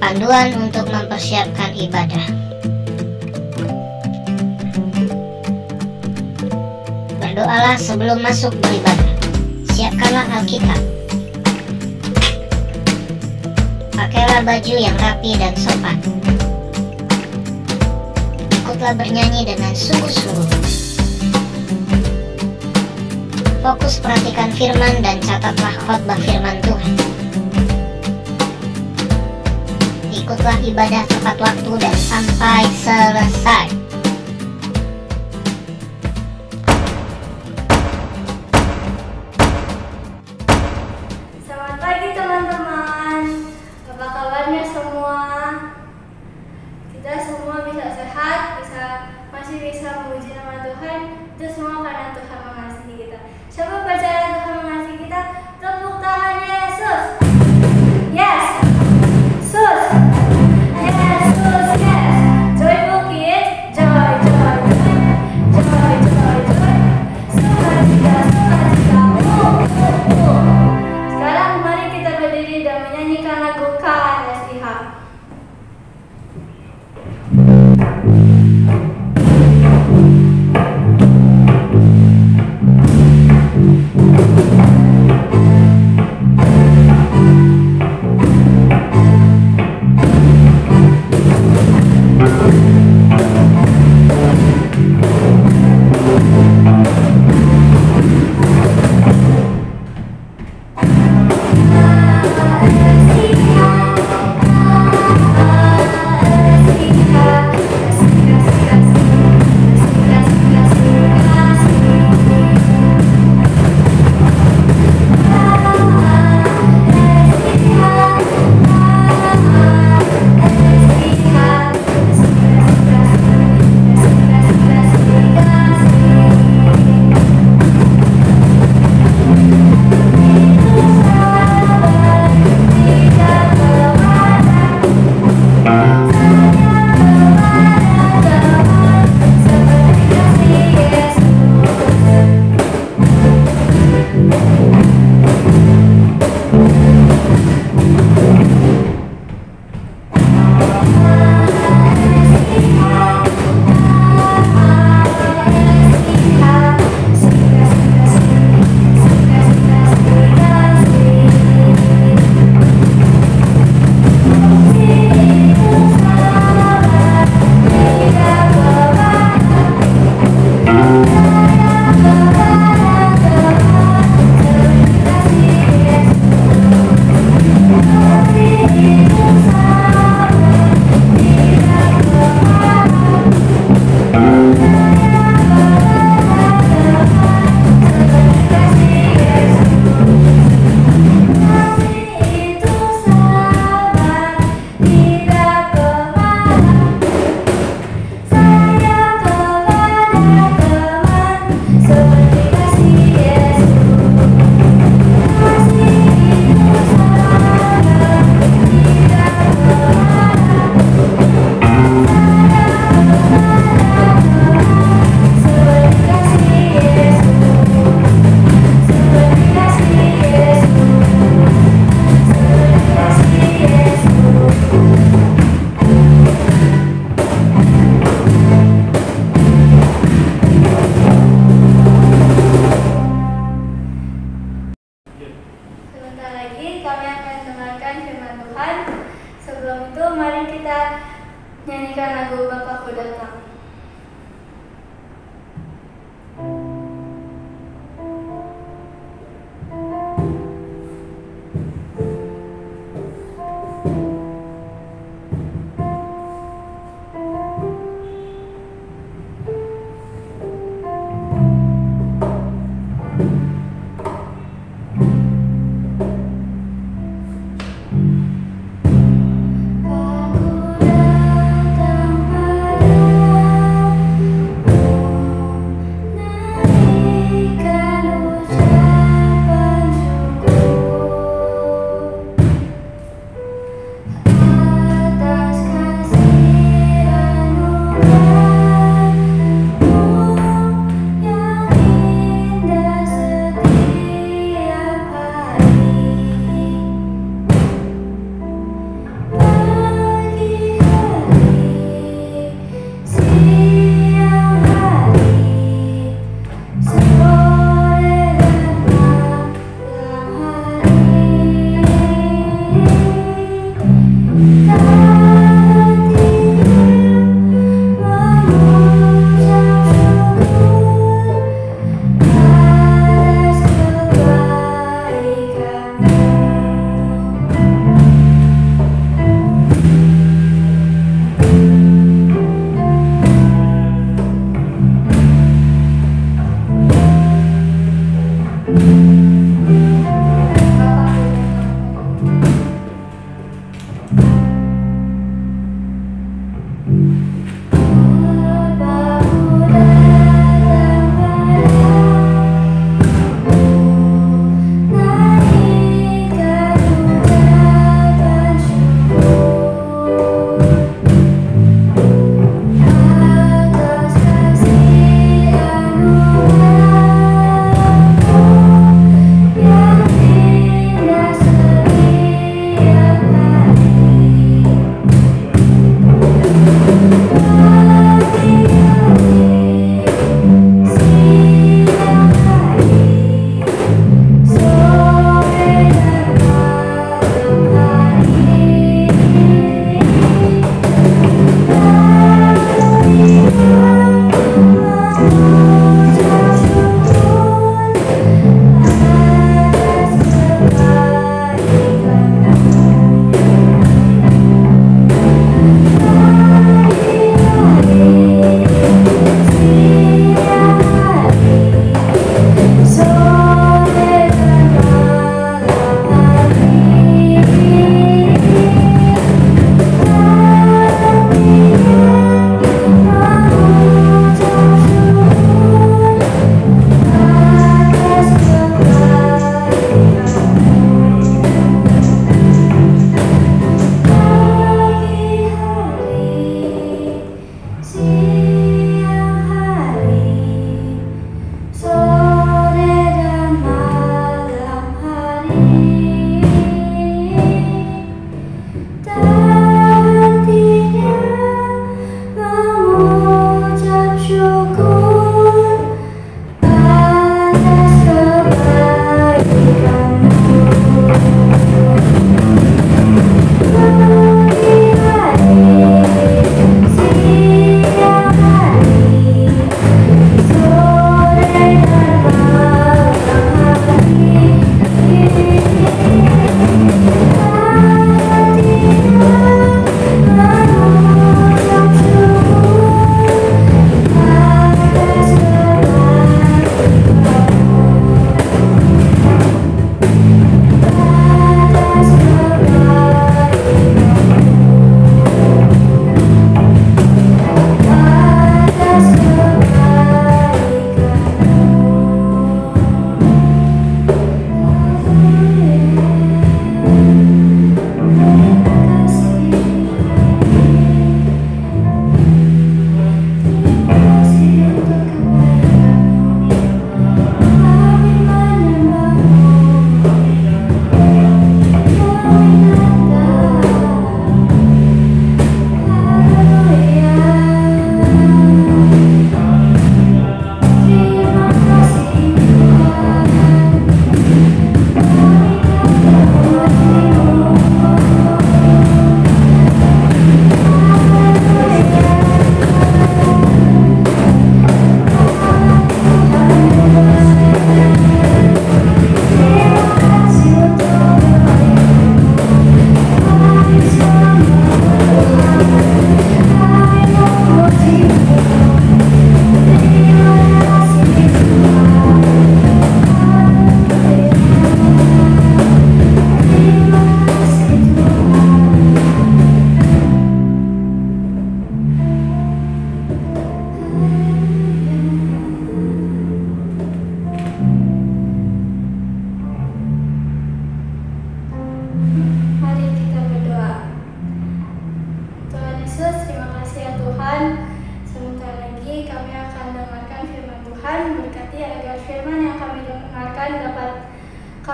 Panduan untuk mempersiapkan ibadah. Berdoalah sebelum masuk beribadah. Siapkanlah Alkitab. Pakailah baju yang rapi dan sopan. Ikutlah bernyanyi dengan sungguh-sungguh. Fokus perhatikan firman dan catatlah khotbah firman Tuhan. Ikutlah ibadah tepat waktu dan sampai selesai. Selamat pagi teman-teman. Apa kabarnya semua? Kita semua bisa sehat, masih bisa memuji nama Tuhan. Itu semua karena Tuhan mengasihi kita. Siapa percaya Tuhan mengasihi kita? Tepuk tangan Yesus. Yes. Sus. Yes, sus, yes. Joyful kids,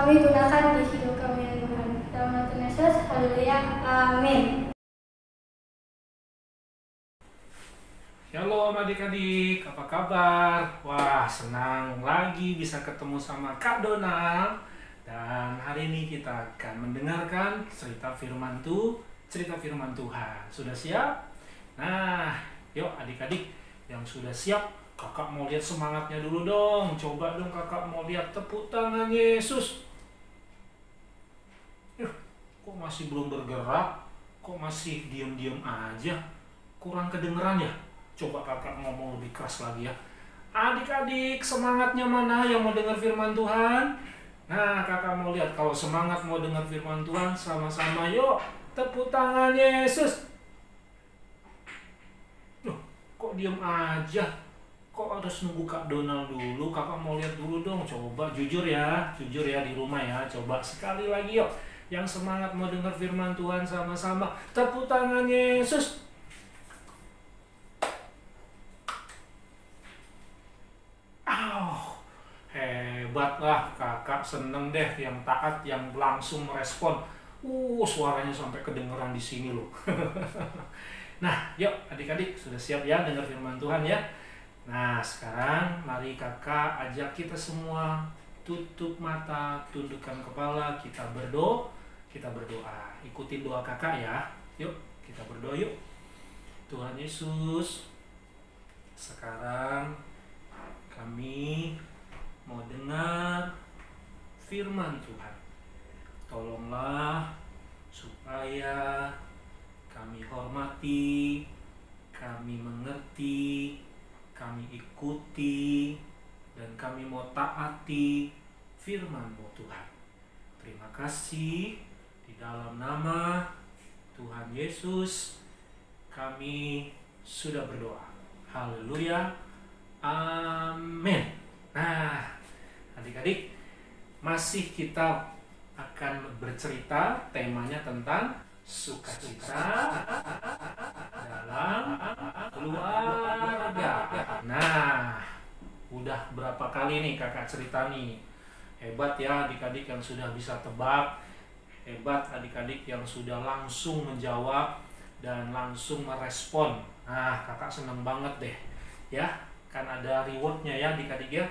kami gunakan di hidup kami ya Tuhan. Dalam nama Tuhan Yesus, haleluya, amin. Shalom adik-adik, apa kabar? Wah, senang lagi bisa ketemu sama Kak Donald. Dan hari ini kita akan mendengarkan cerita firman Tuhan. Sudah siap? Nah, yuk adik-adik yang sudah siap, kakak mau lihat semangatnya dulu dong. Coba dong kakak mau lihat tepuk tangan Yesus. Kok masih belum bergerak? Kok masih diam-diam aja? Kurang kedengeran ya? Coba kakak ngomong lebih keras lagi ya. Adik-adik, semangatnya mana yang mau dengar firman Tuhan? Nah, kakak mau lihat kalau semangat mau dengar firman Tuhan, sama-sama yuk tepuk tangan Yesus. Loh, kok diam aja? Kok harus nunggu Kak Donald dulu? Kakak mau lihat dulu dong. Coba jujur ya di rumah ya. Coba sekali lagi yuk. Yang semangat mau dengar firman Tuhan sama-sama tepuk tangan Yesus. Hebat lah, kakak seneng deh yang taat, yang langsung merespon. Suaranya sampai kedengeran di sini loh. Nah, yuk adik-adik sudah siap ya dengar firman Tuhan ya. Nah, sekarang mari kakak ajak kita semua tutup mata, tundukkan kepala, kita berdoa. Ikutin doa kakak ya. Yuk, kita berdoa yuk. Tuhan Yesus, sekarang kami mau dengar firman Tuhan. Tolonglah supaya kami hormati, kami mengerti, kami ikuti, dan kami mau taati firman-Mu Tuhan. Terima kasih di dalam nama Tuhan Yesus kami sudah berdoa. Haleluya. Amin. Nah, adik-adik, masih kita akan bercerita, temanya tentang sukacita dalam keluarga. Nah, udah berapa kali nih kakak cerita nih. Hebat ya adik-adik yang sudah bisa tebak. Hebat adik-adik yang sudah langsung menjawab dan langsung merespon. Nah, kakak seneng banget deh. Ya, kan ada rewardnya ya adik-adik ya.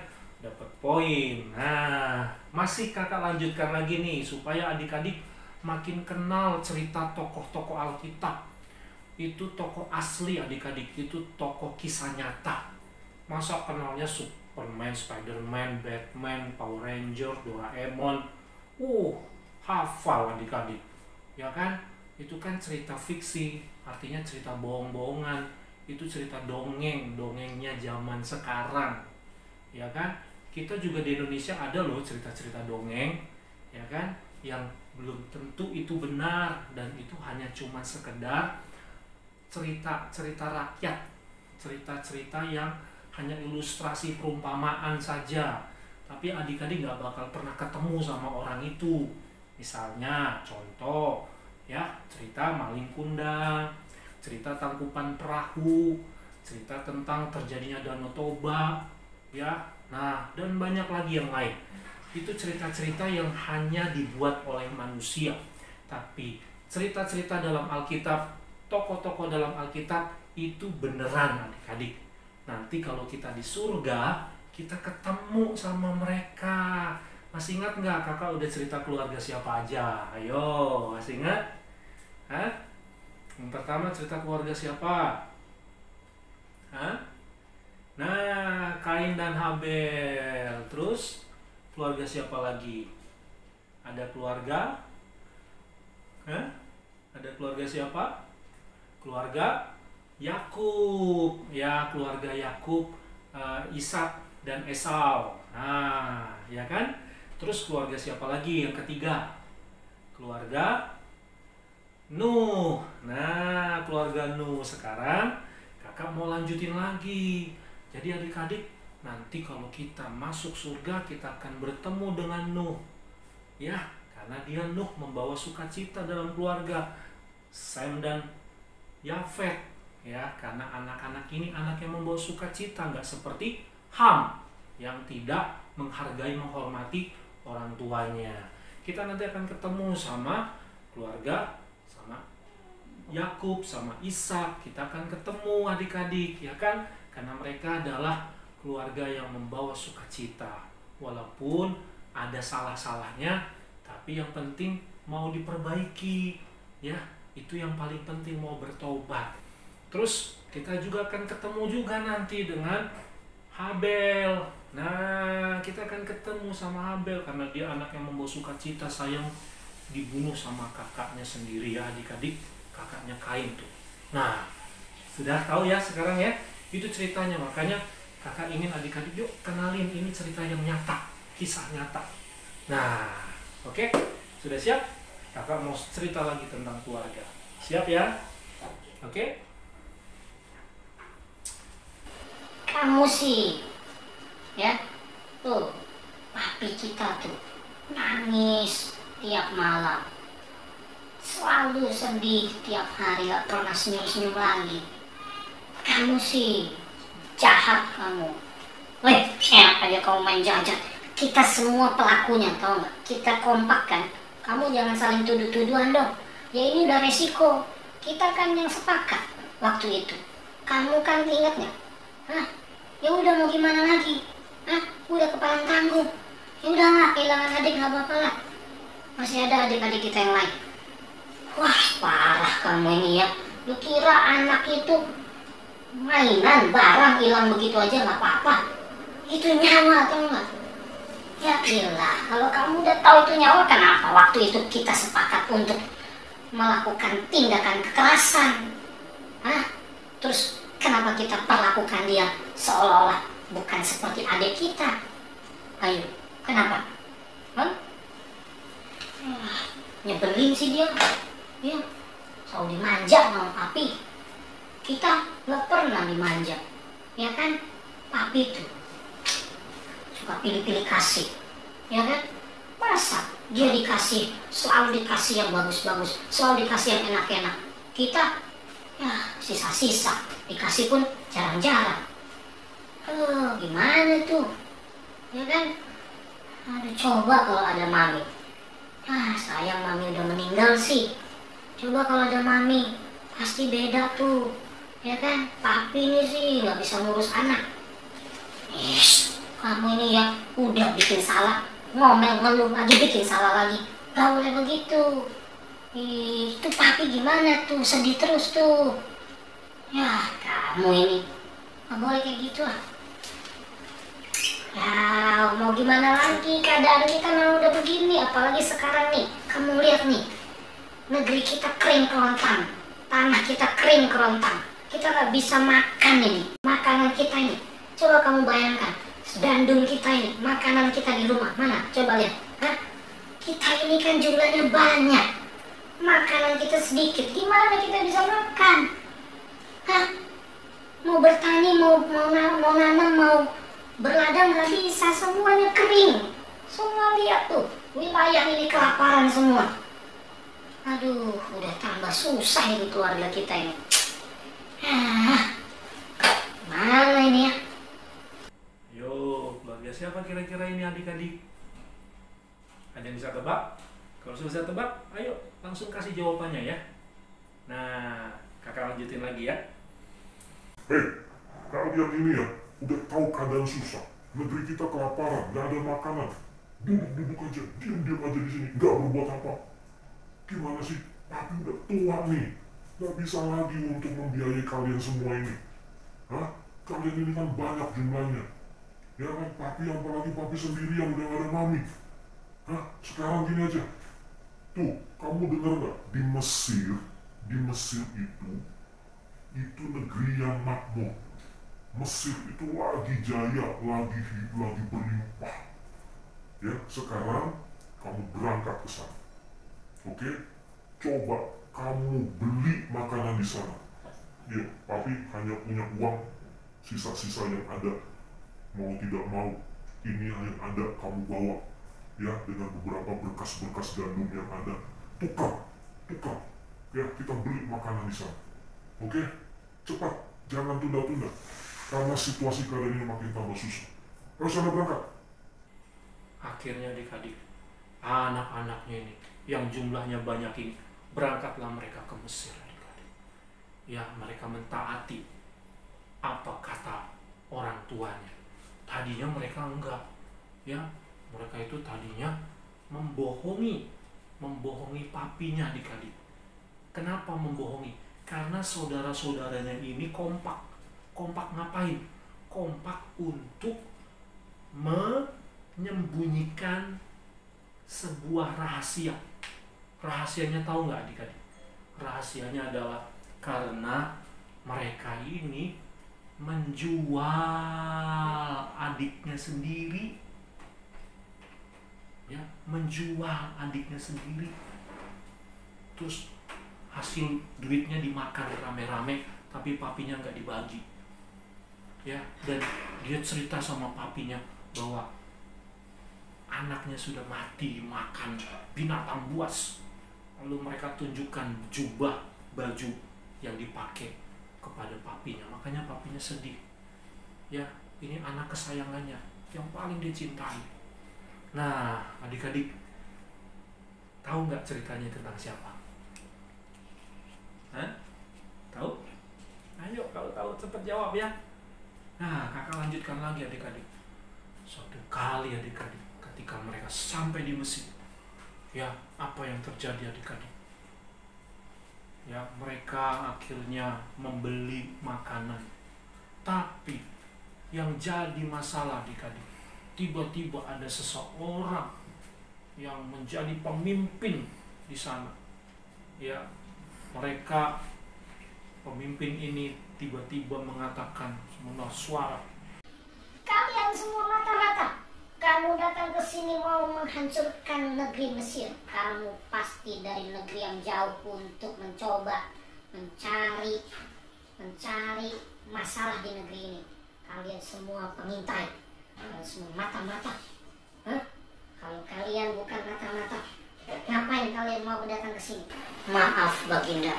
Dapat poin. Nah, masih kakak lanjutkan lagi nih supaya adik-adik makin kenal cerita tokoh-tokoh Alkitab. Itu tokoh asli adik-adik, itu tokoh kisah nyata. Masa kenalnya Superman, Spiderman, Batman, Power Ranger, Doraemon. Hafal adik-adik. Ya kan? Itu kan cerita fiksi, artinya cerita bohong-bohongan. Itu cerita dongengnya zaman sekarang. Ya kan? Kita juga di Indonesia ada loh cerita-cerita dongeng, ya kan, yang belum tentu itu benar dan itu hanya cuma sekedar cerita-cerita rakyat, cerita-cerita yang hanya ilustrasi perumpamaan saja. Tapi adik-adik nggak bakal pernah ketemu sama orang itu. Misalnya, contoh, ya cerita Maling Kundang, cerita Tangkupan Perahu, cerita tentang terjadinya Danau Toba, ya. Nah, dan banyak lagi yang lain. Itu cerita-cerita yang hanya dibuat oleh manusia. Tapi cerita-cerita dalam Alkitab, tokoh-tokoh dalam Alkitab itu beneran adik-adik. Nanti kalau kita di surga, kita ketemu sama mereka. Masih ingat nggak kakak udah cerita keluarga siapa aja? Ayo, masih ingat? Hah? Yang pertama cerita keluarga siapa? Hah? Nah, Kain dan Habel. Terus keluarga siapa lagi? Ada keluarga? Ada keluarga siapa? Keluarga Yakub. Ya, keluarga Yakub, Ishak dan Esau. Nah, ya kan? Terus keluarga siapa lagi yang ketiga? Keluarga Nuh. Nah, keluarga Nuh. Sekarang kakak mau lanjutin lagi. Jadi adik-adik, nanti kalau kita masuk surga, kita akan bertemu dengan Nuh. Ya, karena dia Nuh membawa sukacita dalam keluarga. Sem dan Yafet. Ya, karena anak-anak ini anak yang membawa sukacita, nggak seperti Ham yang tidak menghargai, menghormati orang tuanya. Kita nanti akan ketemu sama keluarga, sama Yakub, sama Ishak. Kita akan ketemu adik-adik, ya kan? Karena mereka adalah keluarga yang membawa sukacita. Walaupun ada salah-salahnya, tapi yang penting mau diperbaiki, ya. Itu yang paling penting, mau bertobat. Terus kita juga akan ketemu juga nanti dengan Habel. Nah, kita akan ketemu sama Habel karena dia anak yang membawa sukacita, sayang dibunuh sama kakaknya sendiri, ya adik-adik, kakaknya Kain tuh. Nah, sudah tahu ya sekarang ya, itu ceritanya. Makanya kakak ingin adik-adik yuk kenalin, ini cerita yang nyata, kisah nyata. Nah, oke, sudah siap? Kakak mau cerita lagi tentang keluarga. Siap ya? Oke? Kamu sih, ya, tuh, papi kita tuh nangis tiap malam, selalu sedih tiap hari, gak pernah senyum-senyum lagi. Kamu sih jahat kamu. Weh, enak aja kamu main jahat. Kita semua pelakunya, tau gak? Kita kompak kan. Kamu jangan saling tuduh-tuduhan dong. Ya ini udah resiko. Kita kan yang sepakat waktu itu. Kamu kan ingat gak? Hah? Ya udah mau gimana lagi? Hah? Udah kepalang tanggung. Ya udahlah, kehilangan adik gak apa-apa lah. Masih ada adik-adik kita yang lain. Wah, parah kamu ini ya. Lu kira anak itu mainan, barang hilang begitu aja gak apa-apa? Itu nyawa, tau gak? Ya ilah, kalau kamu udah tahu itu nyawa, kenapa waktu itu kita sepakat untuk melakukan tindakan kekerasan? Hah? Terus kenapa kita perlakukan dia seolah-olah bukan seperti adik kita? Ayo, kenapa? Hah? Nyebelin sih dia. Ya, selalu dimanja sama papi. Kita gak pernah dimanja, ya kan? Papi tuh suka pilih-pilih kasih, ya kan? Masa dia dikasih, selalu dikasih yang bagus-bagus, selalu dikasih yang enak-enak. Kita, ya sisa-sisa, dikasih pun jarang-jarang. Gimana tuh? Ya kan? Aduh, coba kalau ada mami. Sayang mami udah meninggal sih. Coba kalau ada mami, pasti beda tuh. Ya kan? Papi ini sih gak bisa ngurus anak. Kamu ini ya udah bikin salah, ngomel ngeluh lagi, bikin salah lagi. Gak boleh begitu. Itu papi gimana tuh, sedih terus tuh. Ya kamu ini gak boleh kayak gitu lah. Ya mau gimana lagi, keadaan kita memang udah begini. Apalagi sekarang nih, kamu lihat nih, negeri kita kering kerontang, tanah kita kering kerontang. Kita gak bisa makan ini, makanan kita ini. Coba kamu bayangkan, dandung kita ini, makanan kita di rumah, mana? Coba lihat. Hah? Kita ini kan jumlahnya banyak, makanan kita sedikit, gimana kita bisa makan? Hah? Mau bertani, mau nanam, mau berladang gak bisa, semuanya kering. Semua lihat tuh, wilayah ini kelaparan semua. Aduh, udah tambah susah ini keluarga kita ini. Mana ini ya? Yo, keluarga siapa kira-kira ini adik-adik? Ada yang bisa tebak? Kalau sudah bisa tebak, ayo langsung kasih jawabannya ya. Nah, kakak lanjutin lagi ya. Kalian ini ya, udah tahu keadaan susah. Negeri kita kelaparan, gak ada makanan. Duduk aja, diam aja di sini, gak berbuat apa. Gimana sih? Papi udah tua nih, gak bisa lagi untuk membiayai kalian semua ini. Hah? Kalian ini kan banyak jumlahnya. Ya kan, papi, apalagi papi sendirian, udah gak ada mami. Hah? Sekarang gini aja. Tuh, kamu dengar gak? Di Mesir itu negeri yang makmur. Mesir itu lagi jaya, lagi berlimpah. Ya, sekarang kamu berangkat ke sana. Oke? Coba kamu beli makanan di sana. Ya, papi hanya punya uang sisa-sisa yang ada. Mau tidak mau, ini yang ada kamu bawa. Ya, dengan beberapa berkas-berkas gandum yang ada. Tukar. Ya, kita beli makanan di sana. Oke? Cepat, jangan tunda-tunda. Karena situasi keadaan ini makin tambah susah. Harus sana berangkat. akhirnya adik-adik, anak-anaknya ini yang jumlahnya banyak ini, berangkatlah mereka ke Mesir adik-adik. Ya, mereka mentaati apa kata orang tuanya. Tadinya mereka enggak, ya, mereka itu tadinya membohongi papinya adik-adik. Kenapa membohongi? Karena saudara-saudaranya ini kompak ngapain? Kompak untuk menyembunyikan sebuah rahasia. Rahasianya tahu nggak adik-adik? Rahasianya adalah karena mereka ini menjual adiknya sendiri, ya, menjual adiknya sendiri. Terus hasil duitnya dimakan rame-rame, tapi papinya nggak dibagi, ya. Dan dia cerita sama papinya bahwa anaknya sudah mati dimakan binatang buas. Lalu mereka tunjukkan jubah, baju yang dipakai kepada papinya. Makanya papinya sedih. Ya, ini anak kesayangannya yang paling dicintai. Nah, adik-adik, tahu nggak ceritanya tentang siapa? Hah? Tahu? Ayo, kalau tahu cepat jawab ya. Nah, kakak lanjutkan lagi adik-adik. Suatu kali adik-adik, ketika mereka sampai di Mesir, ya, apa yang terjadi adik-adik? Ya, mereka akhirnya membeli makanan. Tapi yang jadi masalah adik-adik, tiba-tiba ada seseorang yang menjadi pemimpin di sana. Ya, mereka, pemimpin ini tiba-tiba mengatakan mendengar suara, Kalian semua mata-mata, kamu datang ke sini mau menghancurkan negeri Mesir. Kamu pasti dari negeri yang jauh untuk mencoba mencari masalah di negeri ini. Kalian semua pengintai, kalian semua mata-mata. Kalau kalian bukan mata-mata, ngapain kalian mau datang ke sini? Maaf Baginda,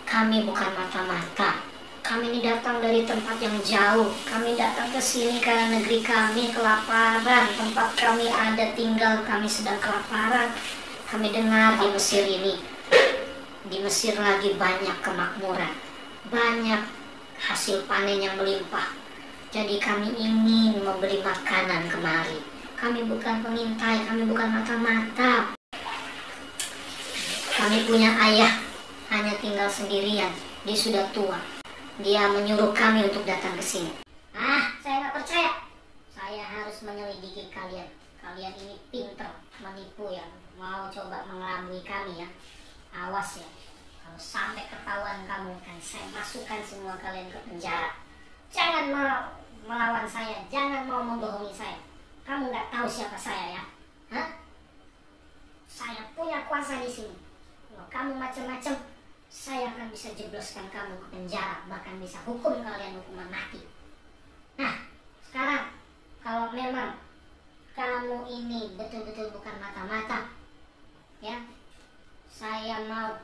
kami bukan mata-mata. Kami ini datang dari tempat yang jauh. Kami datang ke sini karena negeri kami kelaparan. Tempat kami ada tinggal, kami sedang kelaparan. Kami dengar di Mesir ini, di Mesir lagi banyak kemakmuran, banyak hasil panen yang melimpah. Jadi kami ingin memberi makanan kemari. Kami bukan pengintai, kami bukan mata-mata. Kami punya ayah, hanya tinggal sendirian. Dia sudah tua. Dia menyuruh kami untuk datang ke sini. Saya nggak percaya. Saya harus menyelidiki kalian. Kalian ini pintar menipu ya. Mau coba mengelabui kami ya. Awas ya. Kalau sampai ketahuan kamu, kan saya masukkan semua kalian ke penjara. Jangan mau melawan saya. Jangan mau membohongi saya. Kamu nggak tahu siapa saya ya. Saya punya kuasa di sini. Kalau kamu macam-macam, saya akan bisa jebloskan kamu ke penjara, bahkan bisa hukum kalian hukuman mati. Nah, sekarang kalau memang kamu ini betul-betul bukan mata-mata, ya, saya mau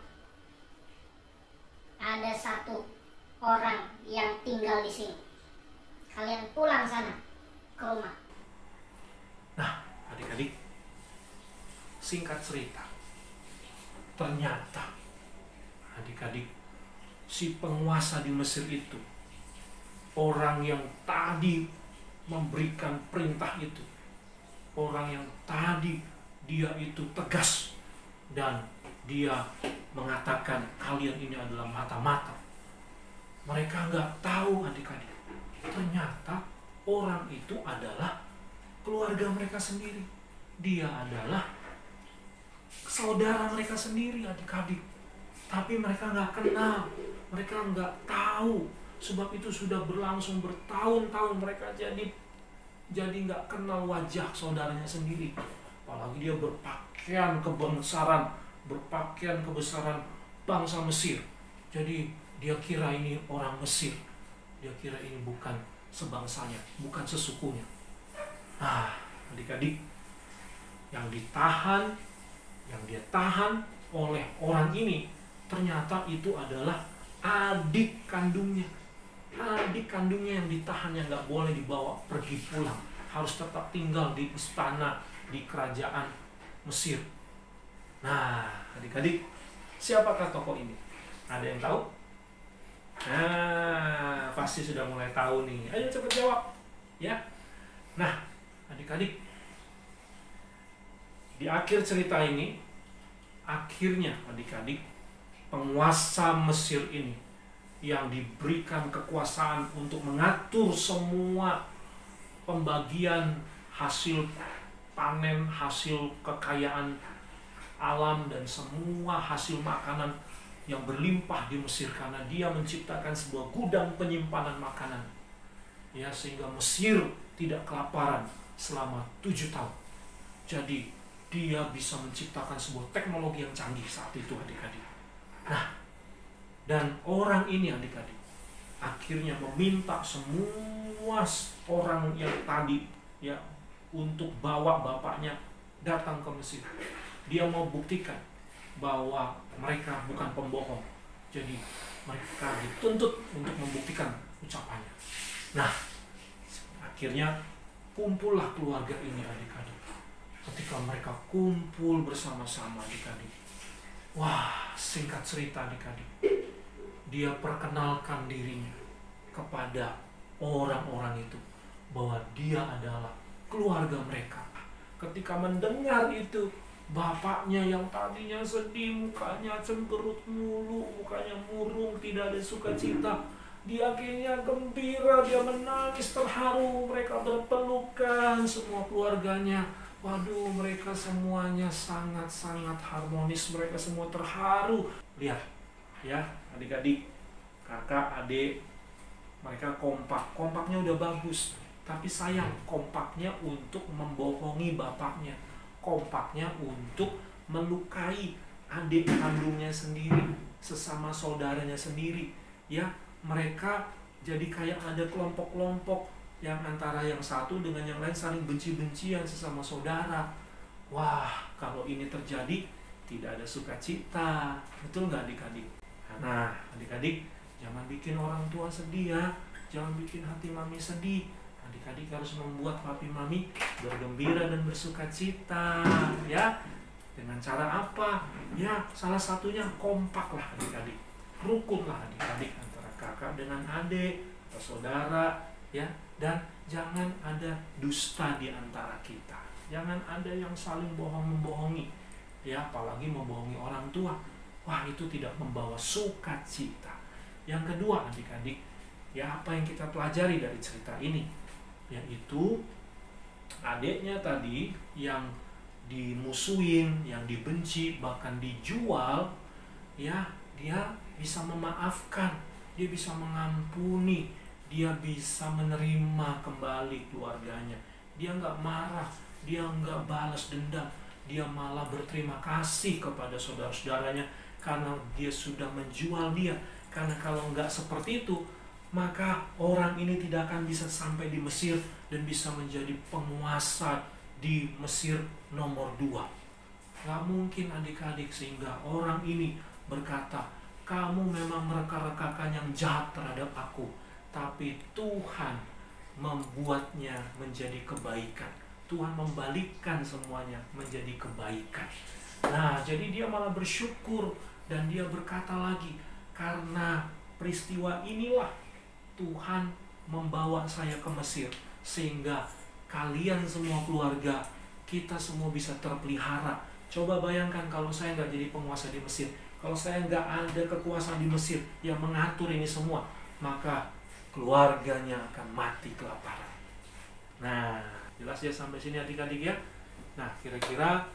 ada satu orang yang tinggal di sini. Kalian pulang sana ke rumah. nah adik-adik, singkat cerita, ternyata adik-adik, si penguasa di Mesir itu, orang yang tadi memberikan perintah itu, orang yang tadi dia itu tegas dan dia mengatakan kalian ini adalah mata-mata. Mereka nggak tahu adik-adik, ternyata orang itu adalah keluarga mereka sendiri. Dia adalah saudara mereka sendiri adik-adik. Tapi mereka nggak kenal, mereka nggak tahu. Sebab itu sudah berlangsung bertahun-tahun mereka jadi nggak kenal wajah saudaranya sendiri. Apalagi dia berpakaian kebesaran bangsa Mesir. Jadi dia kira ini orang Mesir. Dia kira ini bukan sebangsanya, bukan sesukunya. Nah, adik-adik, yang dia tahan oleh orang ini, ternyata itu adalah adik kandungnya yang ditahan, yang nggak boleh dibawa pergi pulang. harus tetap tinggal di istana, di kerajaan Mesir. Nah, adik-adik, siapakah tokoh ini? Ada yang tahu? Nah, pasti sudah mulai tahu nih. Ayo cepat jawab, ya. Nah, adik-adik, di akhir cerita ini, akhirnya adik-adik, penguasa Mesir ini yang diberikan kekuasaan untuk mengatur semua pembagian hasil panen, hasil kekayaan alam, dan semua hasil makanan yang berlimpah di Mesir, karena dia menciptakan sebuah gudang penyimpanan makanan, ya, sehingga Mesir tidak kelaparan selama 7 tahun. Jadi dia bisa menciptakan sebuah teknologi yang canggih saat itu, adik-adik. Nah, dan orang ini, adik-adik, akhirnya meminta semua orang yang tadi, ya, untuk bawa bapaknya datang ke Mesir. Dia mau buktikan bahwa mereka bukan pembohong. Jadi mereka dituntut untuk membuktikan ucapannya. Nah, akhirnya kumpullah keluarga ini, adik-adik. Ketika mereka kumpul bersama-sama, adik-adik, wah, singkat cerita, adik-adik, dia perkenalkan dirinya kepada orang-orang itu bahwa dia adalah keluarga mereka. Ketika mendengar itu, bapaknya yang tadinya sedih, mukanya cemberut mulu, mukanya murung, tidak ada sukacita, dia akhirnya gembira, dia menangis terharu, mereka berpelukan semua keluarganya. Waduh, mereka semuanya sangat-sangat harmonis, mereka semua terharu. Lihat, ya, adik-adik, kakak, adik, mereka kompak. Kompaknya udah bagus, tapi sayang, kompaknya untuk membohongi bapaknya. Kompaknya untuk melukai adik kandungnya sendiri, sesama saudaranya sendiri. Ya, mereka jadi kayak ada kelompok-kelompok yang antara yang satu dengan yang lain saling benci-bencian sesama saudara. Wah, kalau ini terjadi, tidak ada sukacita. Betul nggak, adik-adik? Nah, adik-adik, jangan bikin orang tua sedih, ya. Jangan bikin hati mami sedih. Adik-adik harus membuat papi mami bergembira dan bersukacita, ya. Dengan cara apa? Ya, salah satunya kompak lah, adik-adik. Rukun lah, adik-adik, antara kakak dengan adik atau saudara, ya. Dan jangan ada dusta di antara kita. Jangan ada yang saling bohong-membohongi, ya, apalagi membohongi orang tua. Wah, itu tidak membawa sukacita. Yang kedua, adik-adik, ya, apa yang kita pelajari dari cerita ini? Yaitu adiknya tadi yang dimusuhin, yang dibenci, bahkan dijual, ya, dia bisa memaafkan, dia bisa mengampuni, dia bisa menerima kembali keluarganya. Dia nggak marah, dia nggak balas dendam, dia malah berterima kasih kepada saudara-saudaranya karena dia sudah menjual dia. Karena kalau nggak seperti itu, maka orang ini tidak akan bisa sampai di Mesir dan bisa menjadi penguasa di Mesir nomor 2. Gak mungkin, adik-adik, sehingga orang ini berkata, kamu memang mereka-rekakan yang jahat terhadap aku, tapi Tuhan membuatnya menjadi kebaikan. Tuhan membalikkan semuanya menjadi kebaikan. Nah, jadi dia malah bersyukur dan dia berkata lagi, karena peristiwa inilah Tuhan membawa saya ke Mesir, sehingga kalian semua keluarga, kita semua bisa terpelihara. Coba bayangkan kalau saya nggak jadi penguasa di Mesir, kalau saya nggak ada kekuasaan di Mesir yang mengatur ini semua, maka keluarganya akan mati kelaparan. Nah, jelas ya sampai sini, adik-adik, ya. Nah, kira-kira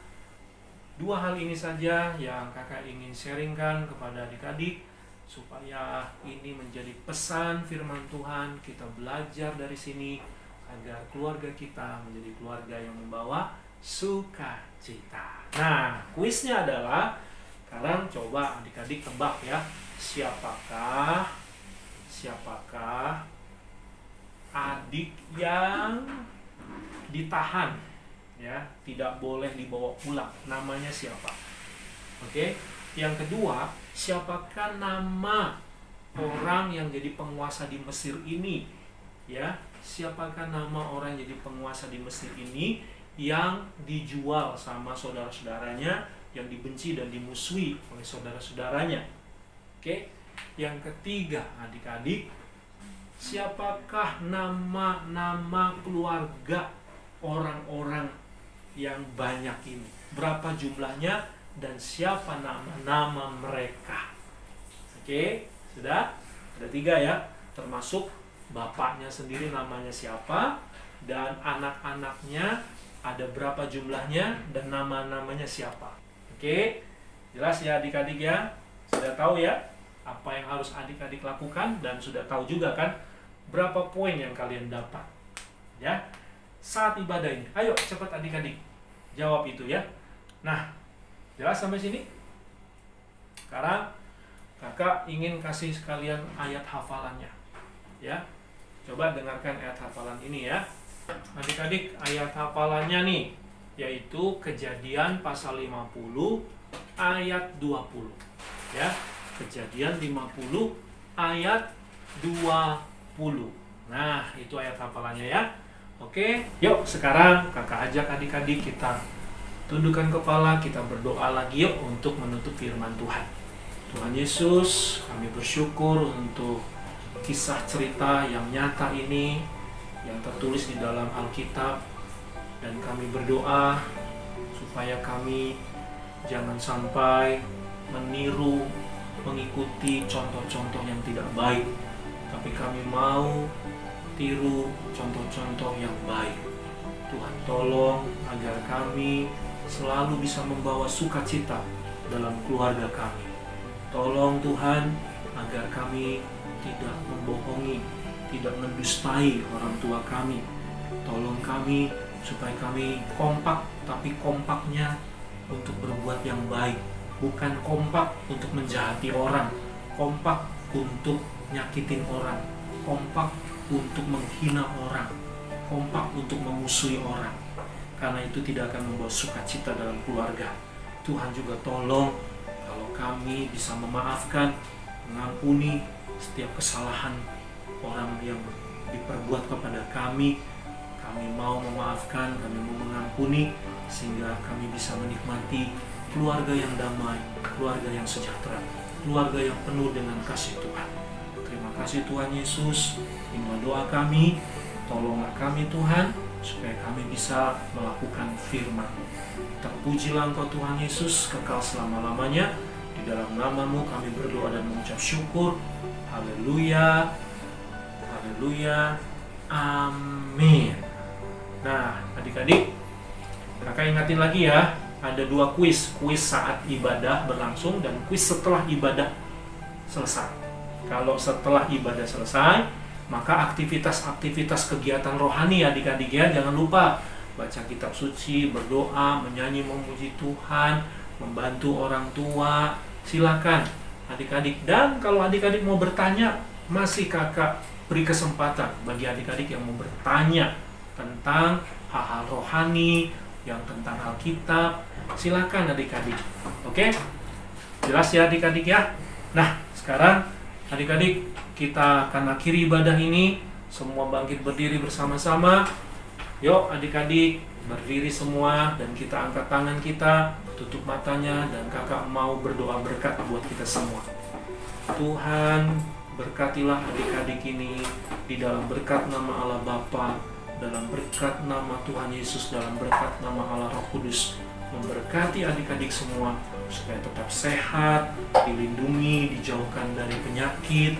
2 hal ini saja yang kakak ingin sharingkan kepada adik-adik, supaya ini menjadi pesan firman Tuhan. Kita belajar dari sini agar keluarga kita menjadi keluarga yang membawa sukacita. Nah, kuisnya adalah, sekarang coba adik-adik tebak, ya, siapakah adik yang ditahan, ya, tidak boleh dibawa pulang. Namanya siapa? Oke. Yang kedua, siapakah nama orang yang jadi penguasa di Mesir ini? Ya, siapakah nama orang yang jadi penguasa di Mesir ini yang dijual sama saudara-saudaranya, yang dibenci dan dimusuhi oleh saudara-saudaranya. Oke. Yang ketiga, adik-adik, siapakah nama-nama keluarga orang-orang yang banyak ini? Berapa jumlahnya dan siapa nama-nama mereka? Oke, sudah? Ada 3 ya, termasuk bapaknya sendiri namanya siapa, dan anak-anaknya ada berapa jumlahnya, dan nama-namanya siapa. Oke, jelas ya adik-adik ya? Sudah tahu ya apa yang harus adik-adik lakukan, dan sudah tahu juga kan berapa poin yang kalian dapat ya saat ibadah ini. Ayo cepat adik-adik jawab itu ya. Nah, jelas sampai sini? Sekarang kakak ingin kasih sekalian ayat hafalannya ya. Coba dengarkan ayat hafalan ini ya adik-adik. Ayat hafalannya nih yaitu Kejadian pasal 50 ayat 20 ya. Kejadian 50 ayat 20. Nah, itu ayat hafalannya ya. Oke, yuk sekarang kakak ajak adik-adik kita tundukkan kepala, kita berdoa lagi yuk untuk menutup firman Tuhan. Tuhan Yesus, kami bersyukur untuk kisah cerita yang nyata ini yang tertulis di dalam Alkitab, dan kami berdoa supaya kami jangan sampai meniru, mengikuti contoh-contoh yang tidak baik, tapi kami mau tiru contoh-contoh yang baik. Tuhan tolong agar kami selalu bisa membawa sukacita dalam keluarga kami. Tolong Tuhan agar kami tidak membohongi, tidak mendustai orang tua kami. Tolong kami supaya kami kompak, tapi kompaknya untuk berbuat yang baik. Bukan kompak untuk menjahati orang, kompak untuk nyakitin orang, kompak untuk menghina orang, kompak untuk memusuhi orang. Karena itu tidak akan membawa sukacita dalam keluarga. Tuhan juga tolong kalau kami bisa memaafkan, mengampuni setiap kesalahan orang yang diperbuat kepada kami. Kami mau memaafkan, kami mau mengampuni, sehingga kami bisa menikmati keluarga yang damai, keluarga yang sejahtera, keluarga yang penuh dengan kasih Tuhan. Terima kasih Tuhan Yesus. Inilah doa kami. Tolonglah kami Tuhan, supaya kami bisa melakukan firman-Mu. Terpujilah Engkau Tuhan Yesus, kekal selama-lamanya. Di dalam nama-Mu kami berdoa dan mengucap syukur. Haleluya, haleluya, amin. Nah, adik-adik, kakak ingatin lagi ya, ada 2 kuis saat ibadah berlangsung dan kuis setelah ibadah selesai. Kalau setelah ibadah selesai, maka aktivitas-aktivitas kegiatan rohani adik-adik ya, jangan lupa baca kitab suci, berdoa, menyanyi memuji Tuhan, membantu orang tua, silakan adik-adik. Dan kalau adik-adik mau bertanya, masih kakak beri kesempatan bagi adik-adik yang mau bertanya tentang hal-hal rohani, yang tentang Alkitab, silakan adik-adik. Oke? Jelas ya adik-adik ya? Nah, sekarang adik-adik kita akan akhiri ibadah ini. Semua bangkit berdiri bersama-sama. Yuk adik-adik berdiri semua, dan kita angkat tangan kita, tutup matanya, dan kakak mau berdoa berkat buat kita semua. Tuhan, berkatilah adik-adik ini di dalam berkat nama Allah Bapa, dalam berkat nama Tuhan Yesus, dalam berkat nama Allah Roh Kudus. Memberkati adik-adik semua supaya tetap sehat, dilindungi, dijauhkan dari penyakit,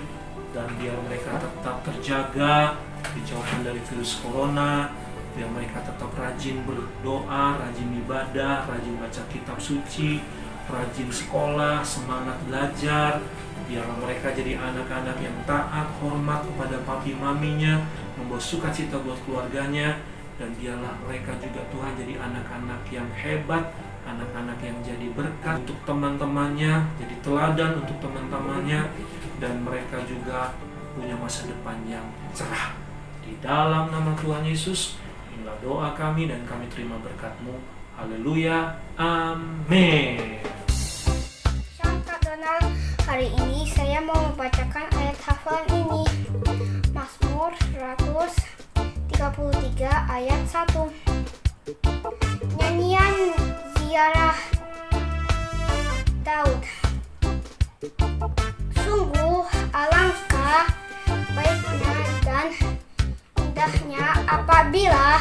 dan biar mereka tetap terjaga, dijauhkan dari virus corona, biar mereka tetap rajin berdoa, rajin ibadah, rajin baca kitab suci, rajin sekolah, semangat belajar. Biarlah mereka jadi anak-anak yang taat, hormat kepada papi maminya, membawa sukacita buat keluarganya. Dan biarlah mereka juga Tuhan jadi anak-anak yang hebat, anak-anak yang jadi berkat untuk teman-temannya, jadi teladan untuk teman-temannya, dan mereka juga punya masa depan yang cerah. Di dalam nama Tuhan Yesus, inilah doa kami dan kami terima berkat-Mu. Haleluya, amin. Shalom Kak Donald, hari ini saya mau membacakan ayat hafalan ini. Mazmur 100 33 ayat 1. Nyanyian ziarah Daud. Sungguh alangkah baiknya dan indahnya apabila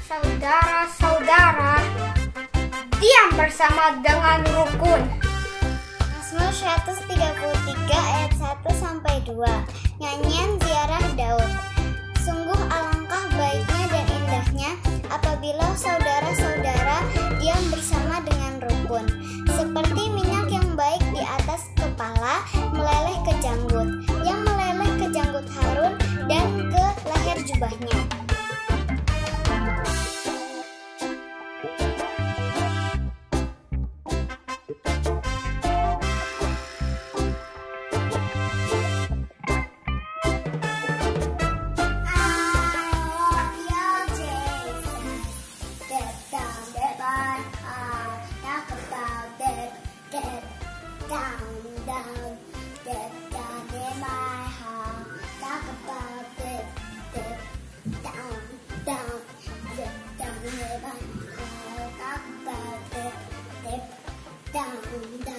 saudara-saudara diam bersama dengan rukun. Mazmur 133 ayat 1 sampai 2. Nyanyian ziarah Daud. Sungguh alangkah baiknya dan indahnya apabila saudara-saudara diam bersama dengan rukun. Seperti minyak yang baik di atas kepala meleleh ke janggut, yang meleleh ke janggut Harun dan ke leher jubahnya. Down.